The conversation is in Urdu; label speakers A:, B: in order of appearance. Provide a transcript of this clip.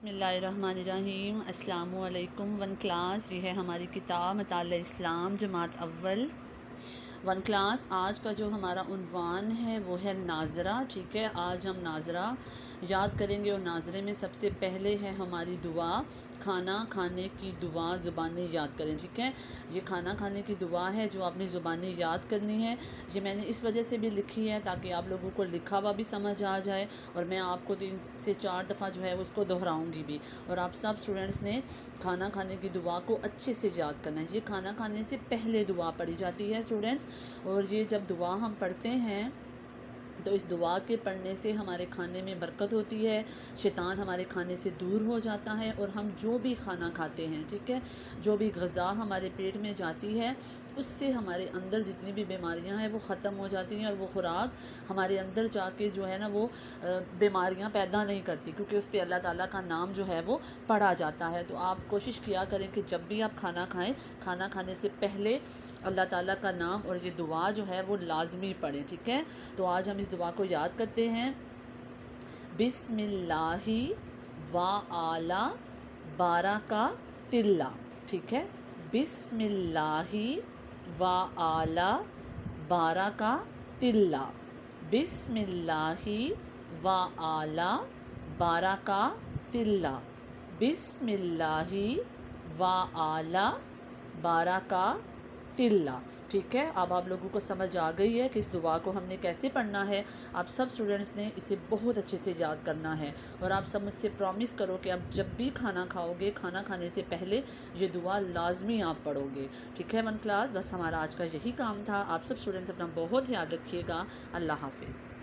A: بسم اللہ الرحمن الرحیم۔ السلام علیکم ون کلاس، یہ ہے ہماری کتاب مطالعہ اسلام جماعت اول ون کلاس۔ آج کا جو ہمارا عنوان ہے وہ ہے ناظرہ، ٹھیک ہے۔ آج ہم ناظرہ یاد کریں گے، اور ناظرے میں سب سے پہلے ہے ہماری دعا، کھانا کھانے کی دعا زبانی یاد کریں، ٹھیک ہے۔ یہ کھانا کھانے کی دعا ہے جو آپ نے زبانی یاد کرنی ہے۔ یہ میں نے اس وجہ سے بھی لکھی ہے تاکہ آپ لوگوں کو لکھا ہوا بھی سمجھ آ جائے، اور میں آپ کو 3 سے 4 دفعہ جو ہے اس کو دہراؤں گی بھی، اور آپ سب اسٹوڈنٹس نے کھانا کھانے کی دعا کو اچھے سے یاد کرنا ہے۔ یہ کھانا کھانے سے پہلے دعا پڑھی جاتی ہے اسٹوڈنٹس، اور یہ جب دعا ہم پڑھتے ہیں تو اس دعا کے پڑھنے سے ہمارے کھانے میں برکت ہوتی ہے، شیطان ہمارے کھانے سے دور ہو جاتا ہے، اور ہم جو بھی کھانا کھاتے ہیں، ٹھیک ہے، جو بھی غذا ہمارے پیٹ میں جاتی ہے اس سے ہمارے اندر جتنی بھی بیماریاں ہیں وہ ختم ہو جاتی ہیں، اور وہ خوراک ہمارے اندر جا کے جو ہے نا وہ بیماریاں پیدا نہیں کرتی، کیونکہ اس پہ اللہ تعالیٰ کا نام جو ہے وہ پڑھا جاتا ہے۔ تو آپ کوشش کیا کریں کہ جب بھی آپ کھانا کھائیں، کھانا کھانے سے پہلے اللہ تعالیٰ کا نام اور یہ دعا جو ہے وہ لازمی پڑھیں، ٹھیک ہے۔ تو آج ہم اس دعا کو یاد کرتے ہیں۔ بسم اللہ و اعلیٰ بارکہ اللہ، ٹھیک ہے۔ بسم اللہ و اعلیٰ بارکہ اللہ، بسم اللہ و اعلیٰ بارکہ اللہ، بسم اللہ و اعلیٰ بارکہ اللہ، ٹھیک ہے۔ اب آپ لوگوں کو سمجھ آ گئی ہے کہ اس دعا کو ہم نے کیسے پڑھنا ہے۔ آپ سب اسٹوڈنٹس نے اسے بہت اچھے سے یاد کرنا ہے، اور آپ سب مجھ سے پرومس کرو کہ اب جب بھی کھانا کھاؤ گے، کھانا کھانے سے پہلے یہ دعا لازمی آپ پڑھو گے، ٹھیک ہے ون کلاس۔ بس ہمارا آج کا یہی کام تھا۔ آپ سب اسٹوڈنٹس اپنا بہت خیال رکھیے گا۔ اللہ حافظ۔